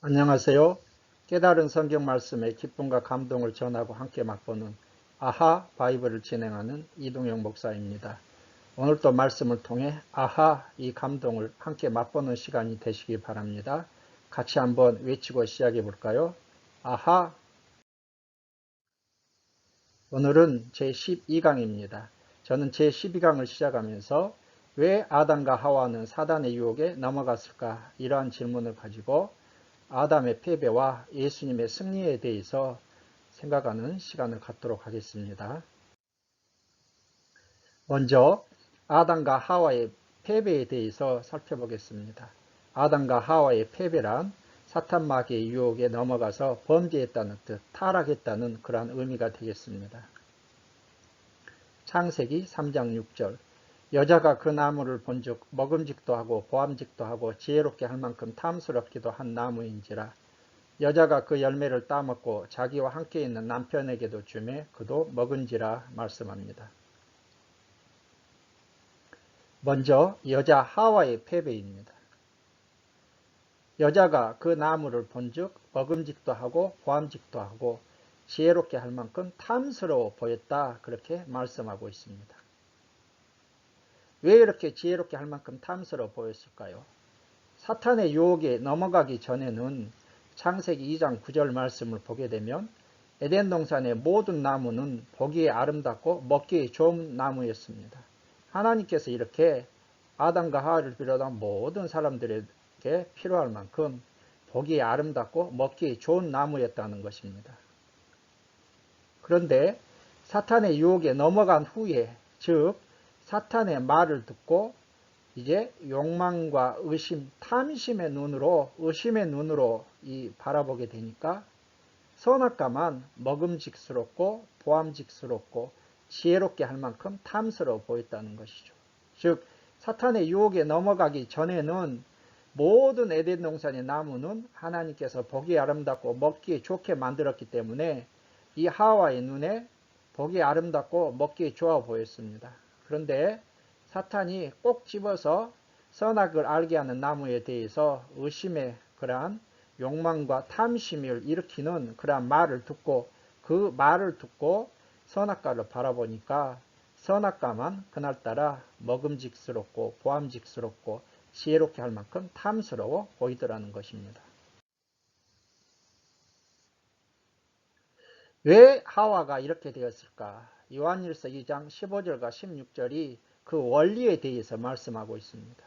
안녕하세요. 깨달은 성경 말씀의 기쁨과 감동을 전하고 함께 맛보는 아하 바이블을 진행하는 이동영 목사입니다. 오늘도 말씀을 통해 아하 이 감동을 함께 맛보는 시간이 되시기 바랍니다. 같이 한번 외치고 시작해 볼까요? 아하. 오늘은 제12강입니다. 저는 제12강을 시작하면서 왜 아담과 하와는 사단의 유혹에 넘어갔을까? 이러한 질문을 가지고 아담의 패배와 예수님의 승리에 대해서 생각하는 시간을 갖도록 하겠습니다. 먼저 아담과 하와의 패배에 대해서 살펴보겠습니다. 아담과 하와의 패배란 사탄 마귀의 유혹에 넘어가서 범죄했다는 뜻, 타락했다는 그러한 의미가 되겠습니다. 창세기 3장 6절 여자가 그 나무를 본즉 먹음직도 하고 보암직도 하고 지혜롭게 할 만큼 탐스럽기도 한 나무인지라. 여자가 그 열매를 따먹고 자기와 함께 있는 남편에게도 주매 그도 먹은지라 말씀합니다. 먼저 여자 하와의 패배입니다. 여자가 그 나무를 본즉 먹음직도 하고 보암직도 하고 지혜롭게 할 만큼 탐스러워 보였다, 그렇게 말씀하고 있습니다. 왜 이렇게 지혜롭게 할 만큼 탐스러워 보였을까요? 사탄의 유혹에 넘어가기 전에는 창세기 2장 9절 말씀을 보게 되면 에덴 동산의 모든 나무는 보기에 아름답고 먹기에 좋은 나무였습니다. 하나님께서 이렇게 아담과 하와를 비롯한 모든 사람들에게 필요할 만큼 보기에 아름답고 먹기에 좋은 나무였다는 것입니다. 그런데 사탄의 유혹에 넘어간 후에, 즉 사탄의 말을 듣고 이제 욕망과 의심, 탐심의 눈으로, 의심의 눈으로 바라보게 되니까 선악과만 먹음직스럽고 보암직스럽고 지혜롭게 할 만큼 탐스러워 보였다는 것이죠. 즉 사탄의 유혹에 넘어가기 전에는 모든 에덴 동산의 나무는 하나님께서 보기에 아름답고 먹기에 좋게 만들었기 때문에 이 하와의 눈에 보기에 아름답고 먹기에 좋아 보였습니다. 그런데 사탄이 꼭 집어서 선악을 알게 하는 나무에 대해서 의심의 그러한 욕망과 탐심을 일으키는 그러한 말을 듣고, 그 말을 듣고 선악과를 바라보니까 선악과만 그날따라 먹음직스럽고 보암직스럽고 지혜롭게 할 만큼 탐스러워 보이더라는 것입니다. 왜 하와가 이렇게 되었을까? 요한일서 2장 15절과 16절이 그 원리에 대해서 말씀하고 있습니다.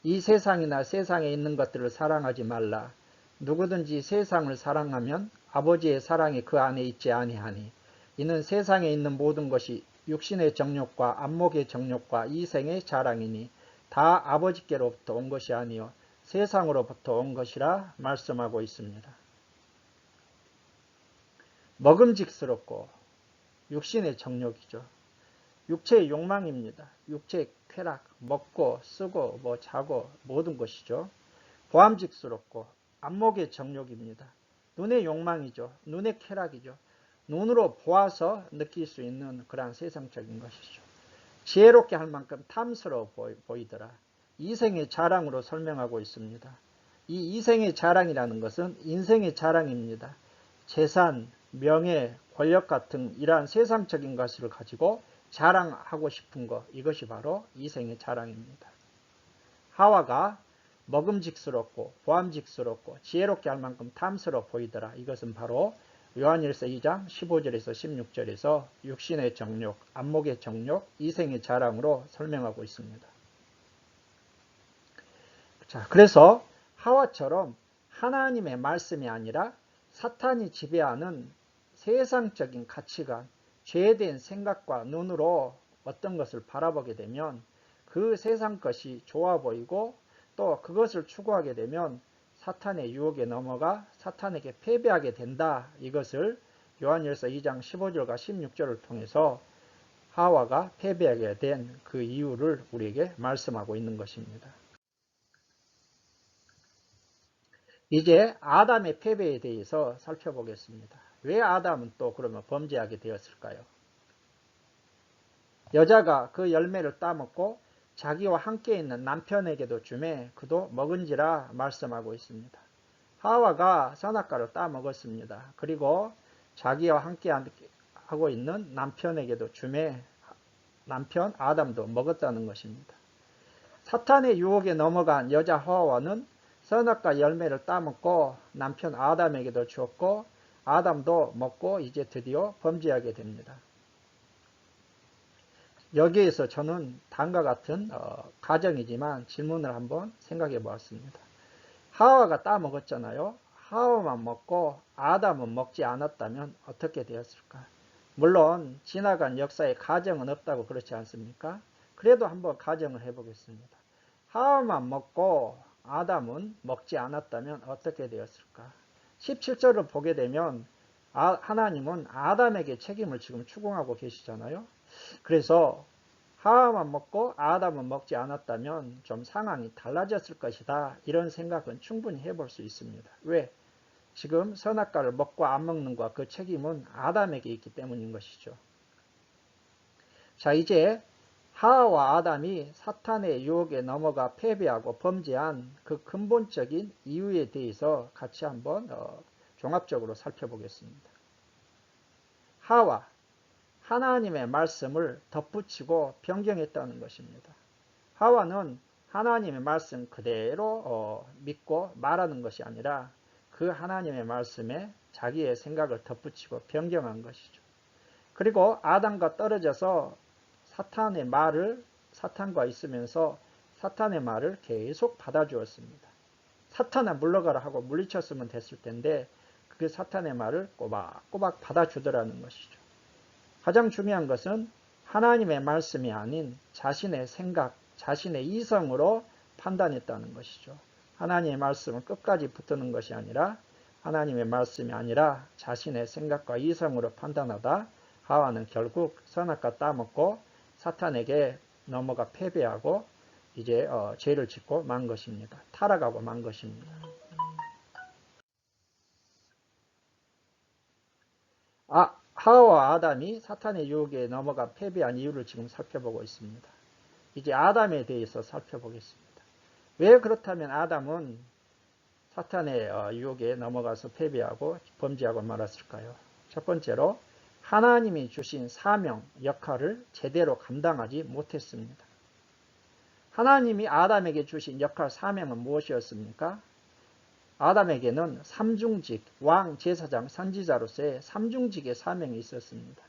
이 세상이나 세상에 있는 것들을 사랑하지 말라. 누구든지 세상을 사랑하면 아버지의 사랑이 그 안에 있지 아니하니 이는 세상에 있는 모든 것이 육신의 정욕과 안목의 정욕과 이생의 자랑이니 다 아버지께로부터 온 것이 아니요 세상으로부터 온 것이라 말씀하고 있습니다. 먹음직스럽고 육신의 정욕이죠. 육체의 욕망입니다. 육체의 쾌락, 먹고 쓰고 자고 모든 것이죠. 보암직스럽고 안목의 정욕입니다. 눈의 욕망이죠. 눈의 쾌락이죠. 눈으로 보아서 느낄 수 있는 그러한 세상적인 것이죠. 지혜롭게 할 만큼 탐스러워 보이더라. 이생의 자랑으로 설명하고 있습니다. 이 이생의 자랑이라는 것은 인생의 자랑입니다. 재산, 명예, 권력 같은 이러한 세상적인 것을 가지고 자랑하고 싶은 것, 이것이 바로 이생의 자랑입니다. 하와가 먹음직스럽고 보암직스럽고 지혜롭게 할 만큼 탐스러워 보이더라. 이것은 바로 요한일서 2장 15절에서 16절에서 육신의 정욕, 안목의 정욕, 이생의 자랑으로 설명하고 있습니다. 자, 그래서 하와처럼 하나님의 말씀이 아니라 사탄이 지배하는 세상적인 가치관, 죄된 생각과 눈으로 어떤 것을 바라보게 되면 그 세상 것이 좋아 보이고 또 그것을 추구하게 되면 사탄의 유혹에 넘어가 사탄에게 패배하게 된다. 이것을 요한일서 2장 15절과 16절을 통해서 하와가 패배하게 된 그 이유를 우리에게 말씀하고 있는 것입니다. 이제 아담의 패배에 대해서 살펴보겠습니다. 왜 아담은 또 그러면 범죄하게 되었을까요? 여자가 그 열매를 따먹고 자기와 함께 있는 남편에게도 주매 그도 먹은지라 말씀하고 있습니다. 하와가 선악과를 따먹었습니다. 그리고 자기와 함께 하고 있는 남편에게도 주매 남편 아담도 먹었다는 것입니다. 사탄의 유혹에 넘어간 여자 하와는 선악과 열매를 따먹고 남편 아담에게도 주었고 아담도 먹고 이제 드디어 범죄하게 됩니다. 여기에서 저는 다음과 같은 가정이지만 질문을 한번 생각해 보았습니다. 하와가 따먹었잖아요. 하와만 먹고 아담은 먹지 않았다면 어떻게 되었을까? 물론 지나간 역사에 가정은 없다고 그렇지 않습니까? 그래도 한번 가정을 해보겠습니다. 하와만 먹고 아담은 먹지 않았다면 어떻게 되었을까? 17절을 보게 되면 하나님은 아담에게 책임을 지금 추궁하고 계시잖아요. 그래서 하와만 먹고 아담은 먹지 않았다면 좀 상황이 달라졌을 것이다. 이런 생각은 충분히 해볼 수 있습니다. 왜? 지금 선악과를 먹고 안 먹는 것 그 책임은 아담에게 있기 때문인 것이죠. 자, 이제 하와와 아담이 사탄의 유혹에 넘어가 패배하고 범죄한 그 근본적인 이유에 대해서 같이 한번 종합적으로 살펴보겠습니다. 하와, 하나님의 말씀을 덧붙이고 변경했다는 것입니다. 하와는 하나님의 말씀 그대로 믿고 말하는 것이 아니라 그 하나님의 말씀에 자기의 생각을 덧붙이고 변경한 것이죠. 그리고 아담과 떨어져서 사탄과 있으면서 사탄의 말을 계속 받아주었습니다. 사탄아 물러가라 하고 물리쳤으면 됐을 텐데 그 사탄의 말을 꼬박꼬박 받아주더라는 것이죠. 가장 중요한 것은 하나님의 말씀이 아닌 자신의 생각, 자신의 이성으로 판단했다는 것이죠. 하나님의 말씀은 끝까지 붙드는 것이 아니라 하나님의 말씀이 아니라 자신의 생각과 이성으로 판단하다 하와는 결국 선악과 따먹고 사탄에게 넘어가 패배하고 이제 죄를 짓고 만 것입니다. 타락하고 만 것입니다. 하와와 아담이 사탄의 유혹에 넘어가 패배한 이유를 지금 살펴보고 있습니다. 이제 아담에 대해서 살펴보겠습니다. 왜 그렇다면 아담은 사탄의 유혹에 넘어가서 패배하고 범죄하고 말았을까요? 첫 번째로 하나님이 주신 사명, 역할을 제대로 감당하지 못했습니다. 하나님이 아담에게 주신 역할, 사명은 무엇이었습니까? 아담에게는 삼중직, 왕, 제사장, 선지자로서의 삼중직의 사명이 있었습니다.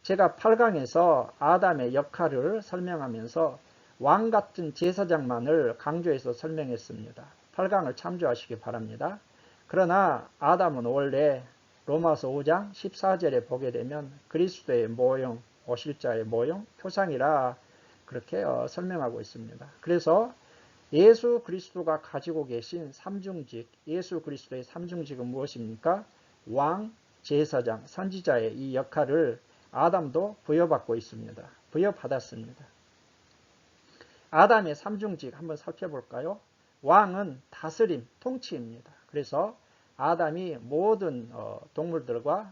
제가 8강에서 아담의 역할을 설명하면서 왕 같은 제사장만을 강조해서 설명했습니다. 8강을 참조하시기 바랍니다. 그러나 아담은 원래 로마서 5장 14절에 보게 되면 그리스도의 모형, 오실 자의 모형, 표상이라 그렇게 설명하고 있습니다. 그래서 예수 그리스도가 가지고 계신 삼중직, 예수 그리스도의 삼중직은 무엇입니까? 왕, 제사장, 선지자의 이 역할을 아담도 부여받고 있습니다. 부여받았습니다. 아담의 삼중직 한번 살펴볼까요? 왕은 다스림, 통치입니다. 그래서 아담이 모든 동물들과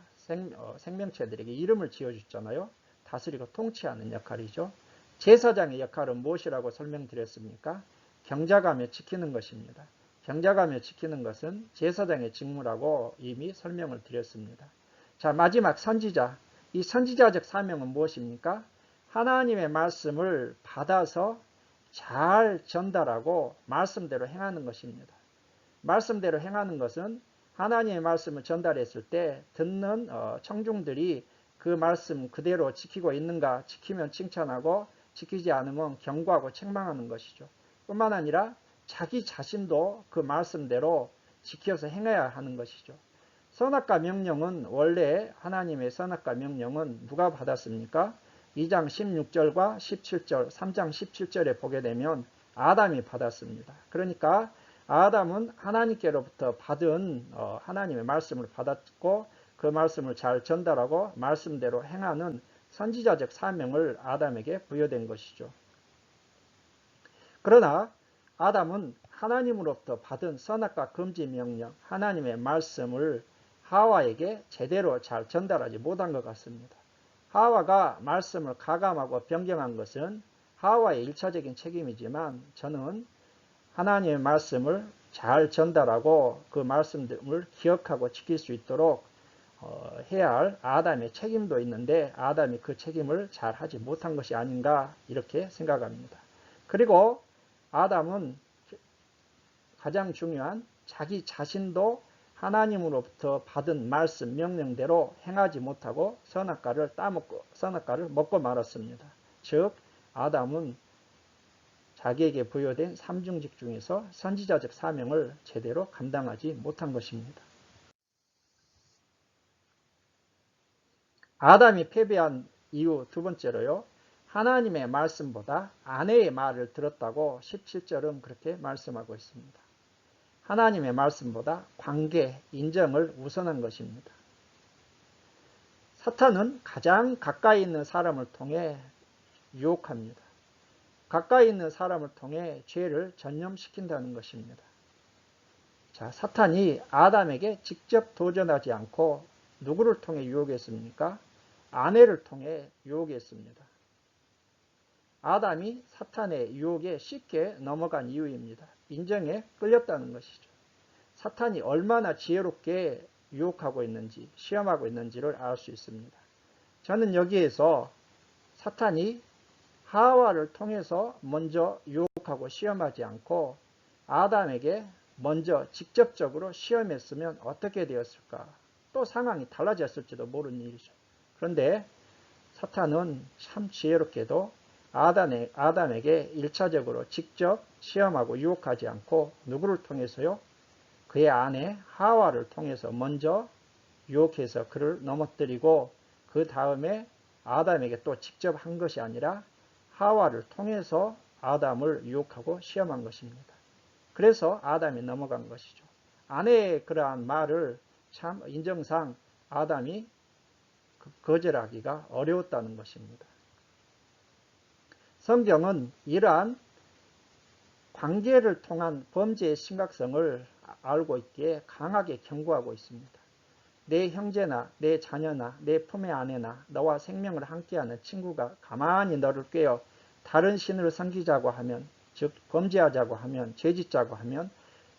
생명체들에게 이름을 지어줬잖아요. 다스리고 통치하는 역할이죠. 제사장의 역할은 무엇이라고 설명드렸습니까? 경작하며 지키는 것입니다. 경작하며 지키는 것은 제사장의 직무라고 이미 설명을 드렸습니다. 자, 마지막 선지자. 이 선지자적 사명은 무엇입니까? 하나님의 말씀을 받아서 잘 전달하고 말씀대로 행하는 것입니다. 말씀대로 행하는 것은 하나님의 말씀을 전달했을 때 듣는 청중들이 그 말씀 그대로 지키고 있는가, 지키면 칭찬하고 지키지 않으면 경고하고 책망하는 것이죠. 뿐만 아니라 자기 자신도 그 말씀대로 지켜서 행해야 하는 것이죠. 선악과 명령은 원래 하나님의 선악과 명령은 누가 받았습니까? 2장 16절과 17절, 3장 17절에 보게 되면 아담이 받았습니다. 그러니까 아담은 하나님께로부터 받은 하나님의 말씀을 받았고 그 말씀을 잘 전달하고 말씀대로 행하는 선지자적 사명을 아담에게 부여된 것이죠. 그러나 아담은 하나님으로부터 받은 선악과 금지 명령, 하나님의 말씀을 하와에게 제대로 잘 전달하지 못한 것 같습니다. 하와가 말씀을 가감하고 변경한 것은 하와의 일차적인 책임이지만 저는 하나님의 말씀을 잘 전달하고 그 말씀을 기억하고 지킬 수 있도록 해야 할 아담의 책임도 있는데 아담이 그 책임을 잘 하지 못한 것이 아닌가 이렇게 생각합니다. 그리고 아담은 가장 중요한 자기 자신도 하나님으로부터 받은 말씀 명령대로 행하지 못하고 선악과를 먹고 말았습니다. 즉 아담은 자기에게 부여된 삼중직 중에서 선지자적 사명을 제대로 감당하지 못한 것입니다. 아담이 패배한 이유 두 번째로요. 하나님의 말씀보다 아내의 말을 들었다고 17절은 그렇게 말씀하고 있습니다. 하나님의 말씀보다 관계, 인정을 우선한 것입니다. 사탄은 가장 가까이 있는 사람을 통해 유혹합니다. 가까이 있는 사람을 통해 죄를 전념시킨다는 것입니다. 자, 사탄이 아담에게 직접 도전하지 않고 누구를 통해 유혹했습니까? 아내를 통해 유혹했습니다. 아담이 사탄의 유혹에 쉽게 넘어간 이유입니다. 인정에 끌렸다는 것이죠. 사탄이 얼마나 지혜롭게 유혹하고 있는지, 시험하고 있는지를 알 수 있습니다. 저는 여기에서 사탄이 하와를 통해서 먼저 유혹하고 시험하지 않고 아담에게 먼저 직접적으로 시험했으면 어떻게 되었을까? 또 상황이 달라졌을지도 모르는 일이죠. 그런데 사탄은 참 지혜롭게도 아담에게 1차적으로 직접 시험하고 유혹하지 않고 누구를 통해서요? 그의 아내 하와를 통해서 먼저 유혹해서 그를 넘어뜨리고 그 다음에 아담에게 또 직접 한 것이 아니라 하와를 통해서 아담을 유혹하고 시험한 것입니다. 그래서 아담이 넘어간 것이죠. 아내의 그러한 말을 참 인정상 아담이 거절하기가 어려웠다는 것입니다. 성경은 이러한 관계를 통한 범죄의 심각성을 알고 있기에 강하게 경고하고 있습니다. 내 형제나 내 자녀나 내 품의 아내나 너와 생명을 함께하는 친구가 가만히 너를 꿰어 다른 신을 섬기자고 하면, 즉 범죄하자고 하면, 죄짓자고 하면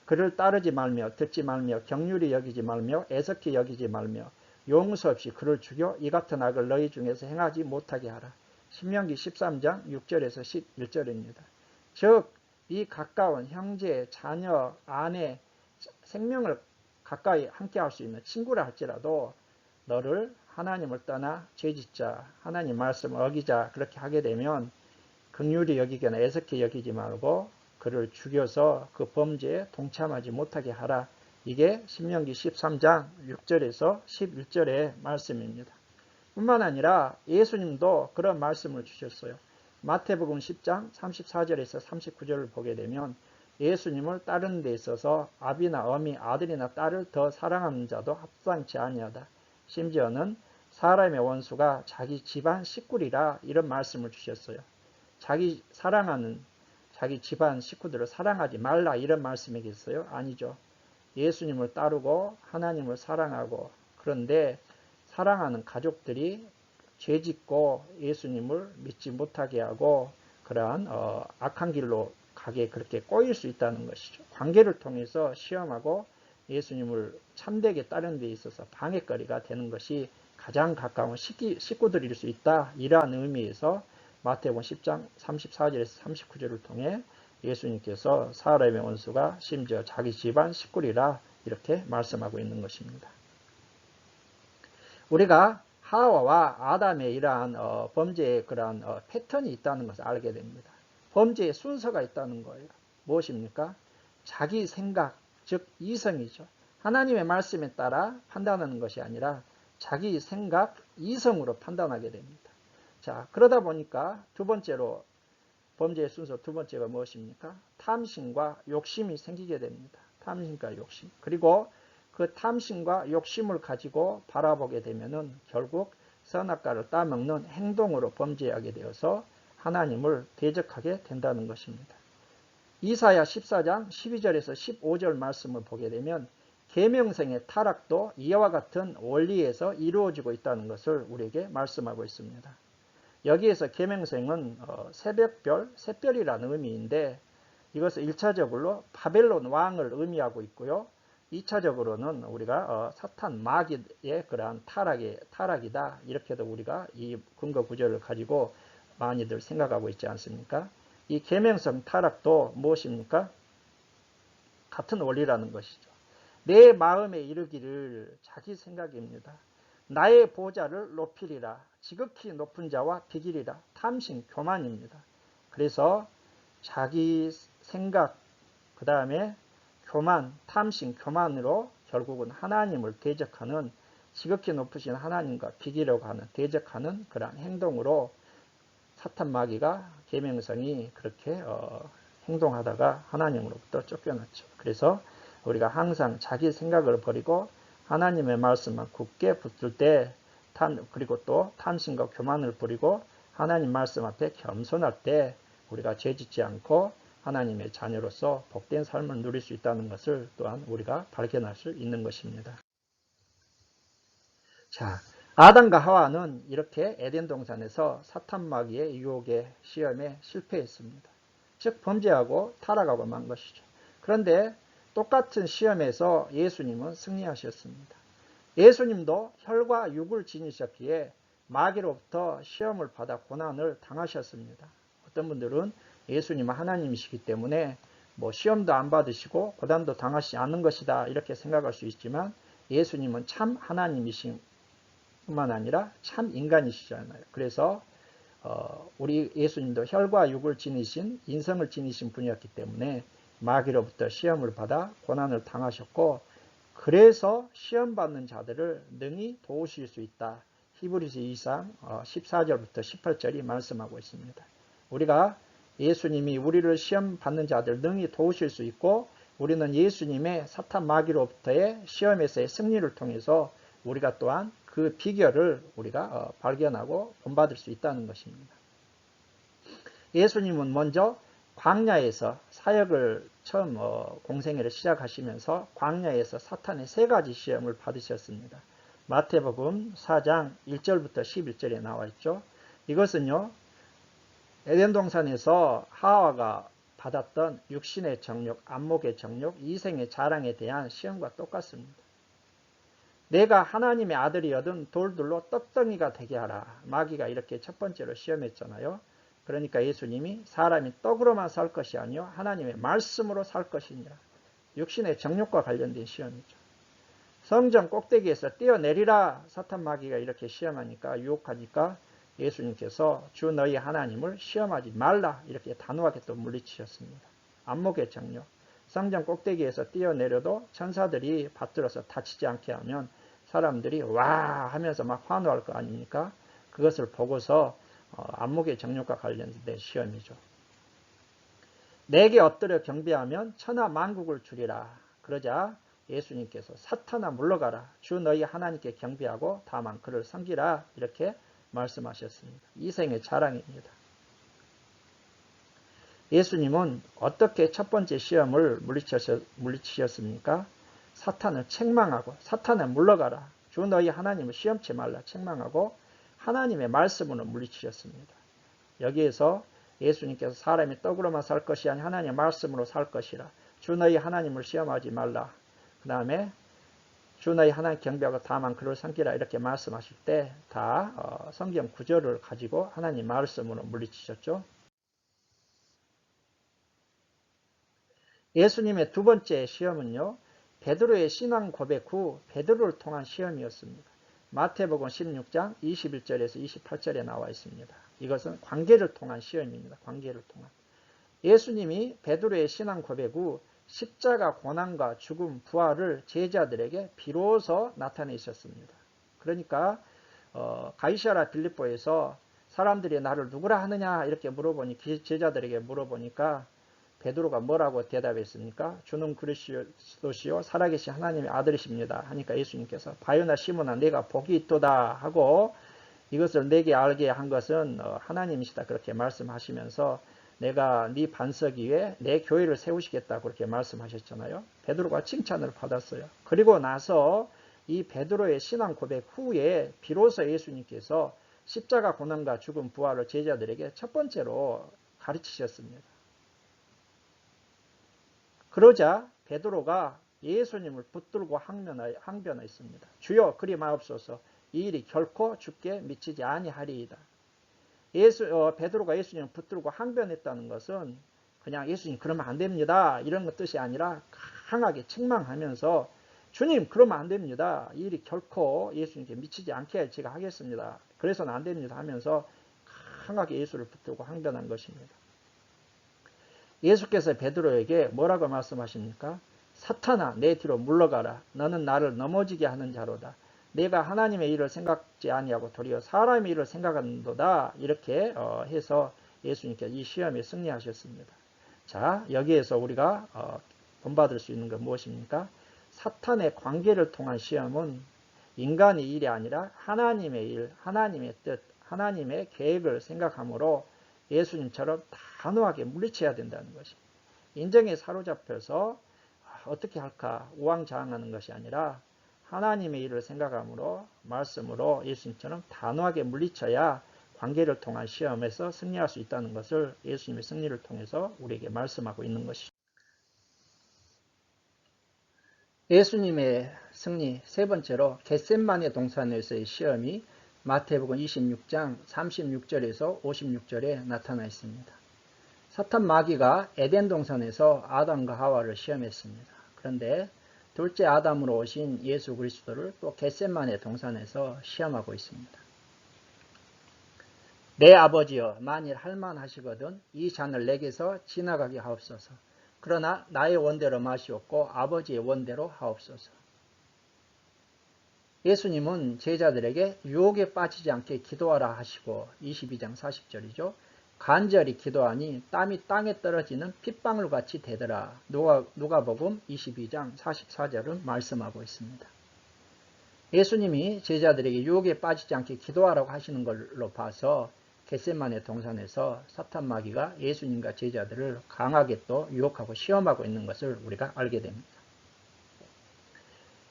그를 따르지 말며 듣지 말며 경휼히 여기지 말며 애석히 여기지 말며 용서 없이 그를 죽여 이 같은 악을 너희 중에서 행하지 못하게 하라. 신명기 13장 6절에서 11절입니다. 즉 이 가까운 형제, 자녀, 아내, 생명을 가까이 함께 할 수 있는 친구라 할지라도 너를 하나님을 떠나 죄짓자, 하나님 말씀을 어기자 그렇게 하게 되면 긍휼히 여기거나 애석히 여기지 말고 그를 죽여서 그 범죄에 동참하지 못하게 하라. 이게 신명기 13장 6절에서 11절의 말씀입니다. 뿐만 아니라 예수님도 그런 말씀을 주셨어요. 마태복음 10장 34절에서 39절을 보게 되면 예수님을 따르는 데 있어서 아비나 어미, 아들이나 딸을 더 사랑하는 자도 합당치 아니하다. 심지어는 사람의 원수가 자기 집안 식구리라 이런 말씀을 주셨어요. 자기 사랑하는 자기 집안 식구들을 사랑하지 말라 이런 말씀이겠어요? 아니죠. 예수님을 따르고 하나님을 사랑하고 그런데 사랑하는 가족들이 죄짓고 예수님을 믿지 못하게 하고 그러한 악한 길로 가게 그렇게 꼬일 수 있다는 것이죠. 관계를 통해서 시험하고 예수님을 참되게 따르는 데 있어서 방해거리가 되는 것이 가장 가까운 식구들일 수 있다. 이러한 의미에서 마태복음 10장 34절에서 39절을 통해 예수님께서 사람의 원수가 심지어 자기 집안 식구리라 이렇게 말씀하고 있는 것입니다. 우리가 하와와 아담의 이러한 범죄의 그러한 패턴이 있다는 것을 알게 됩니다. 범죄의 순서가 있다는 거예요. 무엇입니까? 자기 생각, 즉 이성이죠. 하나님의 말씀에 따라 판단하는 것이 아니라 자기 생각, 이성으로 판단하게 됩니다. 자, 그러다 보니까 두 번째로 범죄의 순서 두 번째가 무엇입니까? 탐심과 욕심이 생기게 됩니다. 탐심과 욕심. 그리고 그 탐심과 욕심을 가지고 바라보게 되면은 결국 선악과를 따먹는 행동으로 범죄하게 되어서 하나님을 대적하게 된다는 것입니다. 이사야 14장 12절에서 15절 말씀을 보게 되면 계명성의 타락도 이와 같은 원리에서 이루어지고 있다는 것을 우리에게 말씀하고 있습니다. 여기에서 계명성은 새벽별, 샛별이라는 의미인데 이것은 1차적으로 바벨론 왕을 의미하고 있고요. 2차적으로는 우리가 사탄 마귀의 그러한 타락이다. 이렇게도 우리가 이 근거 구절을 가지고 많이들 생각하고 있지 않습니까? 이 계명성 타락도 무엇입니까? 같은 원리라는 것이죠. 내 마음에 이르기를 자기 생각입니다. 나의 보좌를 높이리라. 지극히 높은 자와 비기리라. 탐심, 교만입니다. 그래서 자기 생각, 그 다음에 교만, 탐심, 교만으로 결국은 하나님을 대적하는, 지극히 높으신 하나님과 비기려고 하는, 대적하는 그러한 행동으로 사탄 마귀가 계명성이 그렇게 행동하다가 하나님으로부터 쫓겨났죠. 그래서 우리가 항상 자기 생각을 버리고 하나님의 말씀만 굳게 붙들 때, 그리고 또 탐심과 교만을 버리고 하나님 말씀 앞에 겸손할 때 우리가 죄짓지 않고 하나님의 자녀로서 복된 삶을 누릴 수 있다는 것을 또한 우리가 발견할 수 있는 것입니다. 자, 아담과 하와는 이렇게 에덴 동산에서 사탄 마귀의 유혹의 시험에 실패했습니다. 즉 범죄하고 타락하고 만 것이죠. 그런데 똑같은 시험에서 예수님은 승리하셨습니다. 예수님도 혈과 육을 지니셨기에 마귀로부터 시험을 받아 고난을 당하셨습니다. 어떤 분들은 예수님은 하나님이시기 때문에 시험도 안 받으시고 고난도 당하시지 않는 것이다 이렇게 생각할 수 있지만, 예수님은 참 하나님이신 뿐만 아니라 참 인간이시잖아요. 그래서 우리 예수님도 혈과 육을 지니신, 인성을 지니신 분이었기 때문에 마귀로부터 시험을 받아 고난을 당하셨고, 그래서 시험받는 자들을 능히 도우실 수 있다. 히브리서 2장 14절부터 18절이 말씀하고 있습니다. 우리가 예수님이 우리를 시험받는 자들 능히 도우실 수 있고, 우리는 예수님의 사탄 마귀로부터의 시험에서의 승리를 통해서 우리가 또한 그 비결을 우리가 발견하고 본받을 수 있다는 것입니다. 예수님은 먼저 광야에서 사역을 처음 공생애를 시작하시면서 광야에서 사탄의 3가지 시험을 받으셨습니다. 마태복음 4장 1절부터 11절에 나와 있죠. 이것은요, 에덴 동산에서 하와가 받았던 육신의 정욕, 안목의 정욕, 이생의 자랑에 대한 시험과 똑같습니다. 내가 하나님의 아들이거든 돌들로 떡덩이가 되게 하라. 마귀가 이렇게 첫 번째로 시험했잖아요. 그러니까 예수님이 사람이 떡으로만 살 것이 아니요 하나님의 말씀으로 살 것이니라. 육신의 정욕과 관련된 시험이죠. 성전 꼭대기에서 뛰어내리라. 사탄 마귀가 이렇게 시험하니까, 유혹하니까 예수님께서 주 너희 하나님을 시험하지 말라 이렇게 단호하게 또 물리치셨습니다. 안목의 정욕. 성전 꼭대기에서 뛰어내려도 천사들이 받들어서 다치지 않게 하면 사람들이 와 하면서 막 환호할 거 아닙니까? 그것을 보고서 안목의 정욕과 관련된 시험이죠. 내게 엎드려 경배하면 천하 만국을 주리라. 그러자 예수님께서 사탄아 물러가라. 주 너희 하나님께 경배하고 다만 그를 섬기라. 이렇게 말씀하셨습니다. 이생의 자랑입니다. 예수님은 어떻게 첫 번째 시험을 물리치셨습니까? 사탄을 책망하고, 사탄아 물러가라. 주 너희 하나님을 시험치 말라. 책망하고 하나님의 말씀으로 물리치셨습니다. 여기에서 예수님께서 사람이 떡으로만 살 것이 아니 하나님의 말씀으로 살 것이라. 주 너희 하나님을 시험하지 말라. 그 다음에 주 너희 하나님 경배하고 다만 그를 섬기라 이렇게 말씀하실 때 다 성경 구절을 가지고 하나님 말씀으로 물리치셨죠. 예수님의 두 번째 시험은요, 베드로의 신앙 고백 후 베드로를 통한 시험이었습니다. 마태복음 16장 21절에서 28절에 나와 있습니다. 이것은 관계를 통한 시험입니다. 관계를 통한. 예수님이 베드로의 신앙 고백 후 십자가 고난과 죽음, 부활을 제자들에게 비로소 나타내셨습니다. 그러니까 가이사랴 빌립보에서 사람들이 나를 누구라 하느냐 이렇게 제자들에게 물어보니까 베드로가 뭐라고 대답했습니까? 주는 그리스도시요 살아계신 하나님의 아들이십니다 하니까 예수님께서 바요나 시몬아 내가 복이 있도다 하고, 이것을 내게 알게 한 것은 하나님이시다 그렇게 말씀하시면서 내가 네 반석 위에 내 교회를 세우시겠다 그렇게 말씀하셨잖아요. 베드로가 칭찬을 받았어요. 그리고 나서 이 베드로의 신앙 고백 후에 비로소 예수님께서 십자가 고난과 죽음 부활을 제자들에게 첫 번째로 가르치셨습니다. 그러자 베드로가 예수님을 붙들고 항변하였습니다. 주여 그리 마옵소서. 이 일이 결코 주께 미치지 아니하리이다. 베드로가 예수님을 붙들고 항변했다는 것은 그냥 예수님 그러면 안 됩니다 이런 것 뜻이 아니라 강하게 책망하면서 주님 그러면 안 됩니다. 이 일이 결코 예수님께 미치지 않게 제가 하겠습니다. 그래서는 안 됩니다 하면서 강하게 예수를 붙들고 항변한 것입니다. 예수께서 베드로에게 뭐라고 말씀하십니까? 사탄아 내 뒤로 물러가라. 너는 나를 넘어지게 하는 자로다. 내가 하나님의 일을 생각지 아니하고 도리어 사람의 일을 생각하는도다. 이렇게 해서 예수님께서 이 시험에 승리하셨습니다. 자, 여기에서 우리가 본받을 수 있는 건 무엇입니까? 사탄의 관계를 통한 시험은 인간의 일이 아니라 하나님의 일, 하나님의 뜻, 하나님의 계획을 생각하므로 예수님처럼 단호하게 물리쳐야 된다는 것입니다. 인정에 사로잡혀서 어떻게 할까 우왕좌왕하는 것이 아니라 하나님의 일을 생각하므로 말씀으로 예수님처럼 단호하게 물리쳐야 관계를 통한 시험에서 승리할 수 있다는 것을 예수님의 승리를 통해서 우리에게 말씀하고 있는 것이죠. 예수님의 승리 세 번째로 겟셋마네 동산에서의 시험이 마태복음 26장 36절에서 56절에 나타나 있습니다. 사탄 마귀가 에덴 동산에서 아담과 하와를 시험했습니다. 그런데 둘째 아담으로 오신 예수 그리스도를 또 겟셋마네 동산에서 시험하고 있습니다. 내 아버지여 만일 할만하시거든 이 잔을 내게서 지나가게 하옵소서. 그러나 나의 원대로 마시옵고 아버지의 원대로 하옵소서. 예수님은 제자들에게 유혹에 빠지지 않게 기도하라 하시고 22장 40절이죠. 간절히 기도하니 땀이 땅에 떨어지는 핏방울같이 되더라. 누가복음 22장 44절은 말씀하고 있습니다. 예수님이 제자들에게 유혹에 빠지지 않게 기도하라고 하시는 걸로 봐서 겟셋마네 동산에서 사탄 마귀가 예수님과 제자들을 강하게 또 유혹하고 시험하고 있는 것을 우리가 알게 됩니다.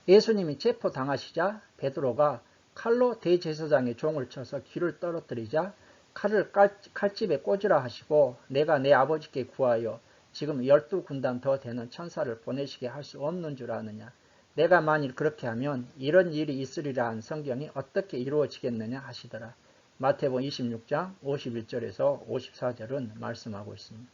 예수님이 체포당하시자 베드로가 칼로 대제사장의 종을 쳐서 귀를 떨어뜨리자 칼을 칼집에 꽂으라 하시고 내가 내 아버지께 구하여 지금 12군단 더 되는 천사를 보내시게 할 수 없는 줄 아느냐. 내가 만일 그렇게 하면 이런 일이 있으리라 한 성경이 어떻게 이루어지겠느냐 하시더라. 마태복음 26장 51절에서 54절은 말씀하고 있습니다.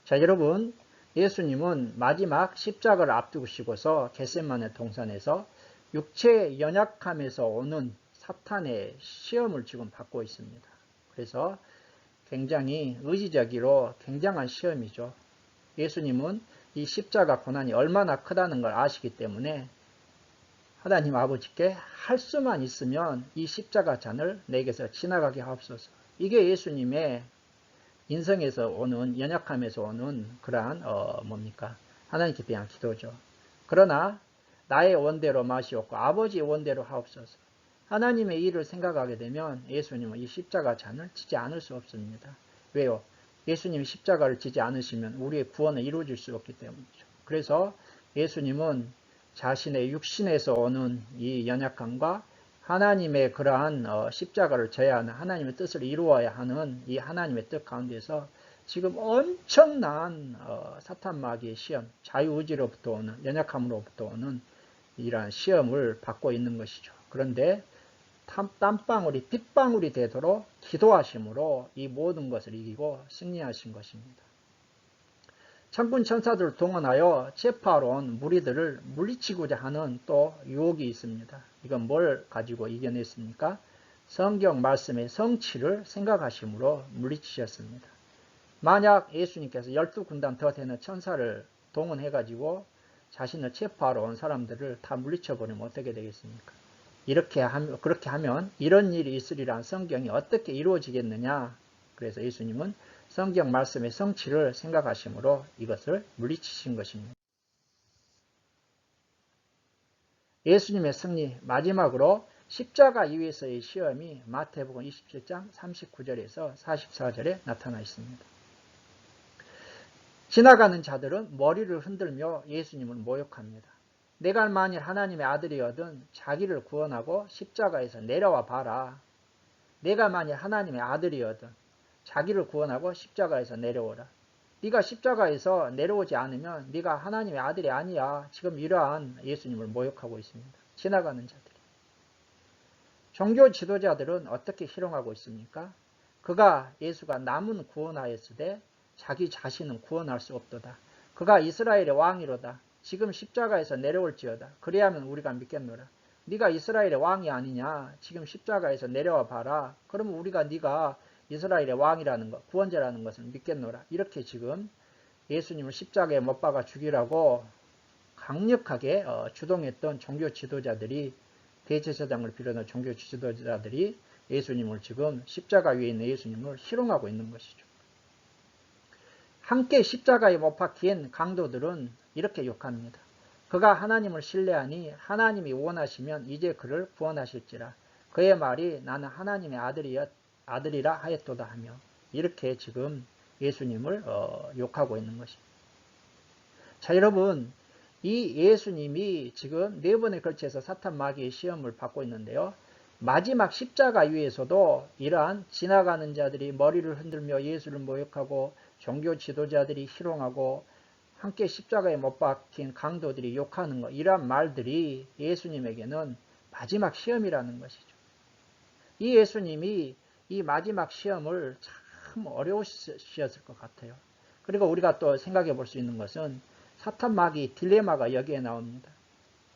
자, 여러분 예수님은 마지막 십자가를 앞두시고서 겟셋마네 동산에서 육체의 연약함에서 오는 사탄의 시험을 지금 받고 있습니다. 그래서 굉장히 의지적이로 굉장한 시험이죠. 예수님은 이 십자가 고난이 얼마나 크다는 걸 아시기 때문에 하나님 아버지께 할 수만 있으면 이 십자가 잔을 내게서 지나가게 하옵소서. 이게 예수님의 인성에서 오는 연약함에서 오는 그러한 하나님께 대한 기도죠. 그러나 나의 원대로 마시옵고 아버지의 원대로 하옵소서. 하나님의 일을 생각하게 되면 예수님은 이 십자가 잔을 지지 않을 수 없습니다. 왜요? 예수님이 십자가를 지지 않으시면 우리의 구원은 이루어질 수 없기 때문이죠. 그래서 예수님은 자신의 육신에서 오는 이 연약함과 하나님의 그러한 십자가를 져야 하는 하나님의 뜻을 이루어야 하는 이 하나님의 뜻 가운데서 지금 엄청난 사탄 마귀의 시험, 자유의지로부터 오는 연약함으로부터 오는 이러한 시험을 받고 있는 것이죠. 그런데 땀방울이 핏방울이 되도록 기도하심으로 이 모든 것을 이기고 승리하신 것입니다. 천군 천사들을 동원하여 체포하러 온 무리들을 물리치고자 하는 또 유혹이 있습니다. 이건 뭘 가지고 이겨냈습니까? 성경 말씀의 성취를 생각하심으로 물리치셨습니다. 만약 예수님께서 12군단 더 되는 천사를 동원해가지고 자신을 체포하러 온 사람들을 다 물리쳐버리면 어떻게 되겠습니까? 그렇게 하면 이런 일이 있으리란 성경이 어떻게 이루어지겠느냐? 그래서 예수님은 성경 말씀의 성취를 생각하심으로 이것을 물리치신 것입니다. 예수님의 승리, 마지막으로 십자가 위에서의 시험이 마태복음 27장 39절에서 44절에 나타나 있습니다. 지나가는 자들은 머리를 흔들며 예수님을 모욕합니다. 내가 만일 하나님의 아들이거든 자기를 구원하고 십자가에서 내려와 봐라. 내가 만일 하나님의 아들이거든 자기를 구원하고 십자가에서 내려오라. 네가 십자가에서 내려오지 않으면 네가 하나님의 아들이 아니야. 지금 이러한 예수님을 모욕하고 있습니다. 지나가는 자들이. 종교 지도자들은 어떻게 희롱하고 있습니까? 그가 예수가 남은 구원하였으되 자기 자신은 구원할 수 없도다. 그가 이스라엘의 왕이로다. 지금 십자가에서 내려올지어다. 그래야면 우리가 믿겠노라. 네가 이스라엘의 왕이 아니냐. 지금 십자가에서 내려와 봐라. 그러면 우리가 네가 이스라엘의 왕이라는 것, 구원자라는 것을 믿겠노라. 이렇게 지금 예수님을 십자가에 못 박아 죽이라고 강력하게 주동했던 종교 지도자들이, 대제사장을 비롯한 종교 지도자들이 예수님을 지금 십자가 위에 있는 예수님을 희롱하고 있는 것이죠. 함께 십자가에 못 박힌 강도들은 이렇게 욕합니다. 그가 하나님을 신뢰하니 하나님이 원하시면 이제 그를 구원하실지라. 그의 말이 나는 하나님의 아들이라 하였도다 하며, 이렇게 지금 예수님을 욕하고 있는 것입니다. 자, 여러분, 이 예수님이 지금 4번에 걸쳐서 사탄 마귀의 시험을 받고 있는데요. 마지막 십자가 위에서도 이러한 지나가는 자들이 머리를 흔들며 예수를 모욕하고 종교 지도자들이 희롱하고 함께 십자가에 못 박힌 강도들이 욕하는 것, 이러한 말들이 예수님에게는 마지막 시험이라는 것이죠. 이 예수님이 이 마지막 시험을 참 어려우셨을 것 같아요. 그리고 우리가 또 생각해 볼 수 있는 것은 사탄 마귀 딜레마가 여기에 나옵니다.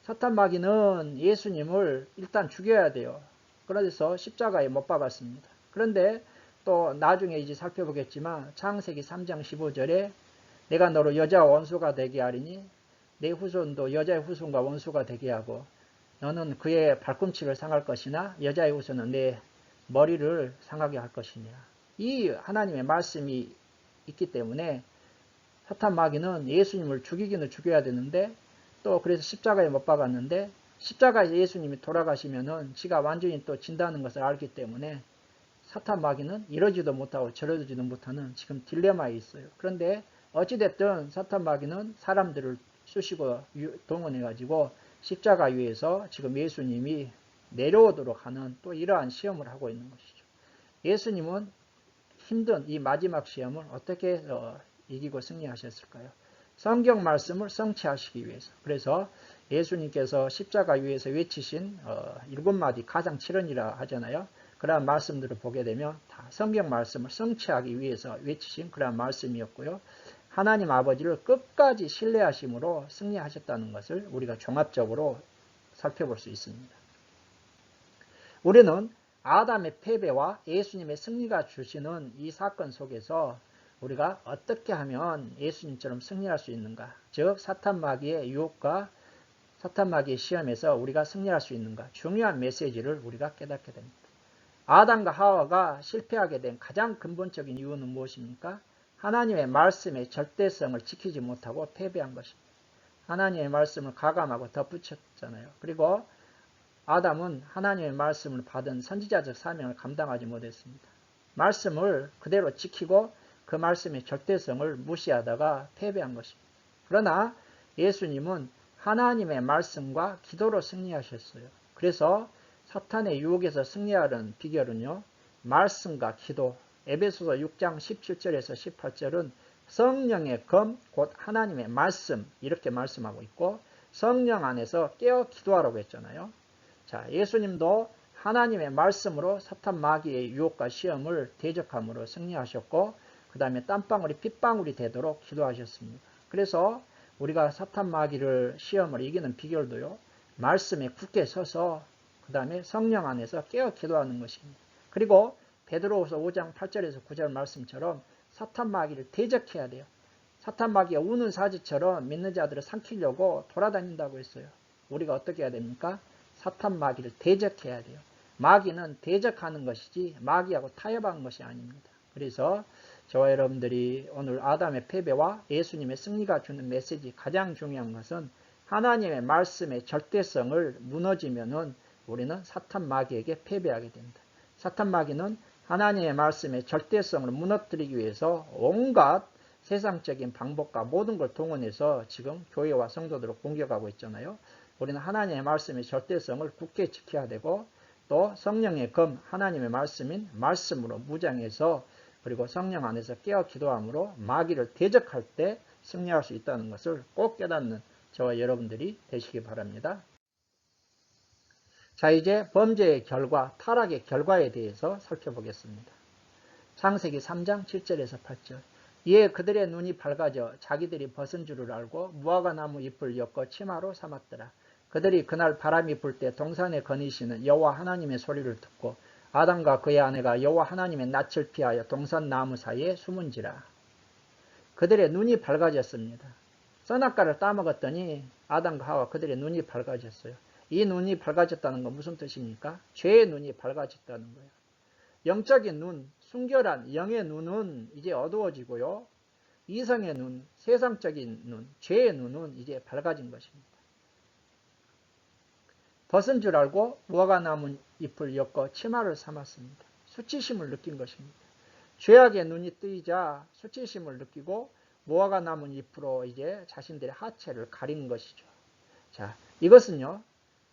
사탄 마귀는 예수님을 일단 죽여야 돼요. 그래서 십자가에 못 박았습니다. 그런데 또 나중에 이제 살펴보겠지만 창세기 3장 15절에 내가 너로 여자와 원수가 되게 하리니 내 후손도 여자의 후손과 원수가 되게 하고 너는 그의 발꿈치를 상할 것이나 여자의 후손은 내 머리를 상하게 할 것이냐. 이 하나님의 말씀이 있기 때문에 사탄 마귀는 예수님을 죽이기는 죽여야 되는데, 또 그래서 십자가에 못 박았는데 십자가에 예수님이 돌아가시면은 지가 완전히 또 진다는 것을 알기 때문에 사탄 마귀는 이러지도 못하고 저러지도 못하는 지금 딜레마에 있어요. 그런데 어찌됐든 사탄 마귀는 사람들을 쑤시고 동원해 가지고 십자가 위에서 지금 예수님이 내려오도록 하는 또 이러한 시험을 하고 있는 것이죠. 예수님은 힘든 이 마지막 시험을 어떻게 이기고 승리하셨을까요? 성경 말씀을 성취하시기 위해서. 그래서 예수님께서 십자가 위에서 외치신 7마디 가상칠언이라 하잖아요. 그러한 말씀들을 보게 되면 다 성경 말씀을 성취하기 위해서 외치신 그러한 말씀이었고요. 하나님 아버지를 끝까지 신뢰하심으로 승리하셨다는 것을 우리가 종합적으로 살펴볼 수 있습니다. 우리는 아담의 패배와 예수님의 승리가 주시는 이 사건 속에서 우리가 어떻게 하면 예수님처럼 승리할 수 있는가, 즉 사탄 마귀의 유혹과 사탄 마귀의 시험에서 우리가 승리할 수 있는가, 중요한 메시지를 우리가 깨닫게 됩니다. 아담과 하와가 실패하게 된 가장 근본적인 이유는 무엇입니까? 하나님의 말씀의 절대성을 지키지 못하고 패배한 것입니다. 하나님의 말씀을 가감하고 덧붙였잖아요. 그리고 아담은 하나님의 말씀을 받은 선지자적 사명을 감당하지 못했습니다. 말씀을 그대로 지키고 그 말씀의 절대성을 무시하다가 패배한 것입니다. 그러나 예수님은 하나님의 말씀과 기도로 승리하셨어요. 그래서 사탄의 유혹에서 승리하는 비결은요, 말씀과 기도. 에베소서 6장 17절에서 18절은 성령의 검, 곧 하나님의 말씀, 이렇게 말씀하고 있고 성령 안에서 깨어 기도하라고 했잖아요. 자, 예수님도 하나님의 말씀으로 사탄 마귀의 유혹과 시험을 대적함으로 승리하셨고, 그 다음에 땀방울이 핏방울이 되도록 기도하셨습니다. 그래서 우리가 사탄 마귀를 시험을 이기는 비결도요, 말씀에 굳게 서서 그 다음에 성령 안에서 깨어 기도하는 것입니다. 그리고 베드로후서 5장 8절에서 9절 말씀처럼 사탄 마귀를 대적해야 돼요. 사탄 마귀가 우는 사지처럼 믿는 자들을 삼키려고 돌아다닌다고 했어요. 우리가 어떻게 해야 됩니까? 사탄 마귀를 대적해야 돼요. 마귀는 대적하는 것이지 마귀하고 타협하는 것이 아닙니다. 그래서 저와 여러분들이 오늘 아담의 패배와 예수님의 승리가 주는 메시지, 가장 중요한 것은 하나님의 말씀의 절대성을 무너지면은 우리는 사탄 마귀에게 패배하게 됩니다. 사탄 마귀는 하나님의 말씀의 절대성을 무너뜨리기 위해서 온갖 세상적인 방법과 모든 걸 동원해서 지금 교회와 성도들을 공격하고 있잖아요. 우리는 하나님의 말씀의 절대성을 굳게 지켜야 되고, 또 성령의 검, 하나님의 말씀인 말씀으로 무장해서 그리고 성령 안에서 깨어 기도함으로 마귀를 대적할 때 승리할 수 있다는 것을 꼭 깨닫는 저와 여러분들이 되시기 바랍니다. 자, 이제 범죄의 결과, 타락의 결과에 대해서 살펴보겠습니다. 창세기 3장 7절에서 8절. 이에 그들의 눈이 밝아져 자기들이 벗은 줄을 알고 무화과 나무 잎을 엮어 치마로 삼았더라. 그들이 그날 바람이 불 때 동산에 거니시는 여호와 하나님의 소리를 듣고 아담과 그의 아내가 여호와 하나님의 낯을 피하여 동산 나무 사이에 숨은지라. 그들의 눈이 밝아졌습니다. 선악과를 따먹었더니 아담과 하와 그들의 눈이 밝아졌어요. 이 눈이 밝아졌다는 건 무슨 뜻입니까? 죄의 눈이 밝아졌다는 거예요. 영적인 눈, 순결한 영의 눈은 이제 어두워지고요. 이성의 눈, 세상적인 눈, 죄의 눈은 이제 밝아진 것입니다. 벗은 줄 알고 무화과 나무 잎을 엮어 치마를 삼았습니다. 수치심을 느낀 것입니다. 죄악의 눈이 뜨이자 수치심을 느끼고 무화과 나무 잎으로 이제 자신들의 하체를 가린 것이죠. 자, 이것은요,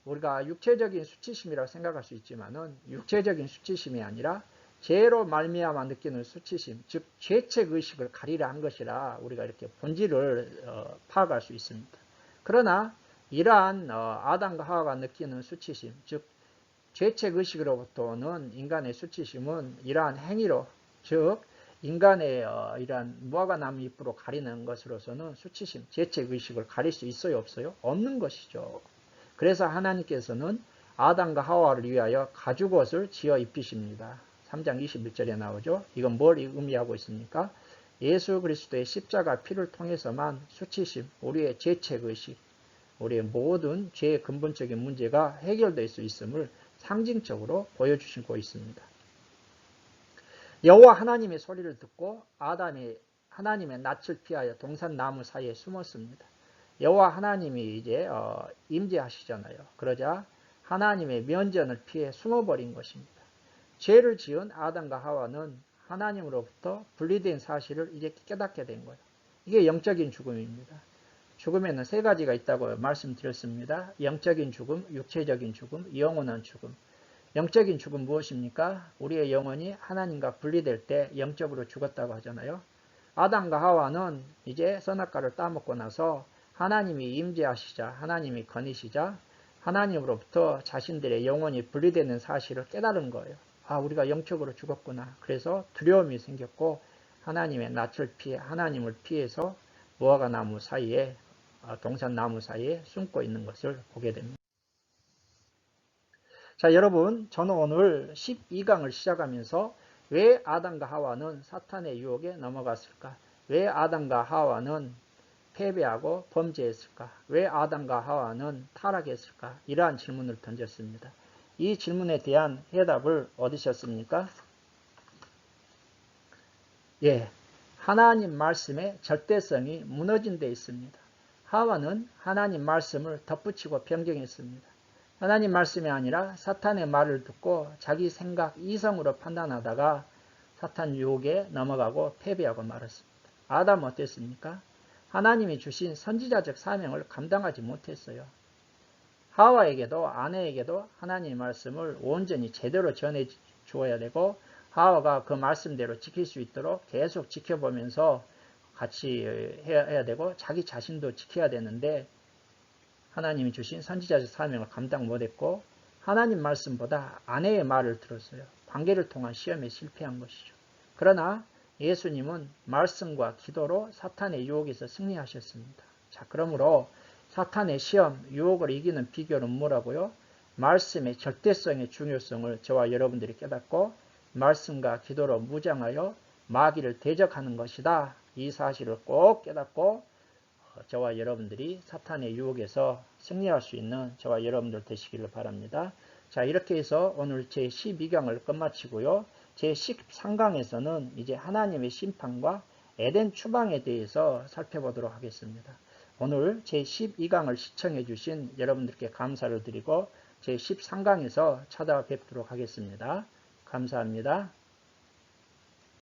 우리가 육체적인 수치심이라고 생각할 수 있지만은 육체적인 수치심이 아니라 죄로 말미암아 느끼는 수치심, 즉 죄책 의식을 가리려 한 것이라 우리가 이렇게 본질을 파악할 수 있습니다. 그러나 이러한 아담과 하와가 느끼는 수치심, 즉 죄책 의식으로부터 는 인간의 수치심은 이러한 행위로, 즉 인간의 이러한 무화과 나무 잎으로 가리는 것으로서는 수치심, 죄책 의식을 가릴 수 있어요, 없어요? 없는 것이죠. 그래서 하나님께서는 아담과 하와를 위하여 가죽옷을 지어 입히십니다. 3장 21절에 나오죠. 이건 뭘 의미하고 있습니까? 예수 그리스도의 십자가 피를 통해서만 수치심, 우리의 죄책의식, 우리의 모든 죄의 근본적인 문제가 해결될 수 있음을 상징적으로 보여주시고 있습니다. 여호와 하나님의 소리를 듣고 아담이 하나님의 낯을 피하여 동산 나무 사이에 숨었습니다. 여호와 하나님이 이제 임재하시잖아요. 그러자 하나님의 면전을 피해 숨어버린 것입니다. 죄를 지은 아담과 하와는 하나님으로부터 분리된 사실을 이제 깨닫게 된 거예요. 이게 영적인 죽음입니다. 죽음에는 세 가지가 있다고 말씀드렸습니다. 영적인 죽음, 육체적인 죽음, 영원한 죽음. 영적인 죽음 무엇입니까? 우리의 영혼이 하나님과 분리될 때 영적으로 죽었다고 하잖아요. 아담과 하와는 이제 선악과를 따먹고 나서 하나님이 임재하시자, 하나님이 거니시자 하나님으로부터 자신들의 영혼이 분리되는 사실을 깨달은 거예요. 아, 우리가 영적으로 죽었구나. 그래서 두려움이 생겼고 하나님의 낯을 피해, 하나님을 피해서 무화과 나무 사이에, 동산 나무 사이에 숨고 있는 것을 보게 됩니다. 자, 여러분, 저는 오늘 12강을 시작하면서 왜 아담과 하와는 사탄의 유혹에 넘어갔을까? 왜 아담과 하와는 패배하고 범죄했을까? 왜 아담과 하와는 타락했을까? 이러한 질문을 던졌습니다. 이 질문에 대한 해답을 얻으셨습니까? 예, 하나님 말씀의 절대성이 무너진 데 있습니다. 하와는 하나님 말씀을 덧붙이고 변경했습니다. 하나님 말씀이 아니라 사탄의 말을 듣고 자기 생각, 이성으로 판단하다가 사탄 유혹에 넘어가고 패배하고 말았습니다. 아담은 어땠습니까? 하나님이 주신 선지자적 사명을 감당하지 못했어요. 하와에게도 아내에게도 하나님의 말씀을 온전히 제대로 전해 주어야 되고 하와가 그 말씀대로 지킬 수 있도록 계속 지켜보면서 같이 해야 되고 자기 자신도 지켜야 되는데 하나님이 주신 선지자적 사명을 감당 못했고 하나님 말씀보다 아내의 말을 들었어요. 관계를 통한 시험에 실패한 것이죠. 그러나 예수님은 말씀과 기도로 사탄의 유혹에서 승리하셨습니다. 자, 그러므로 사탄의 시험, 유혹을 이기는 비결은 뭐라고요? 말씀의 절대성의 중요성을 저와 여러분들이 깨닫고 말씀과 기도로 무장하여 마귀를 대적하는 것이다. 이 사실을 꼭 깨닫고 저와 여러분들이 사탄의 유혹에서 승리할 수 있는 저와 여러분들 되시기를 바랍니다. 자, 이렇게 해서 오늘 제 12강을 끝마치고요. 제 13강에서는 이제 하나님의 심판과 에덴 추방에 대해서 살펴보도록 하겠습니다. 오늘 제 12강을 시청해 주신 여러분들께 감사를 드리고 제 13강에서 찾아뵙도록 하겠습니다. 감사합니다.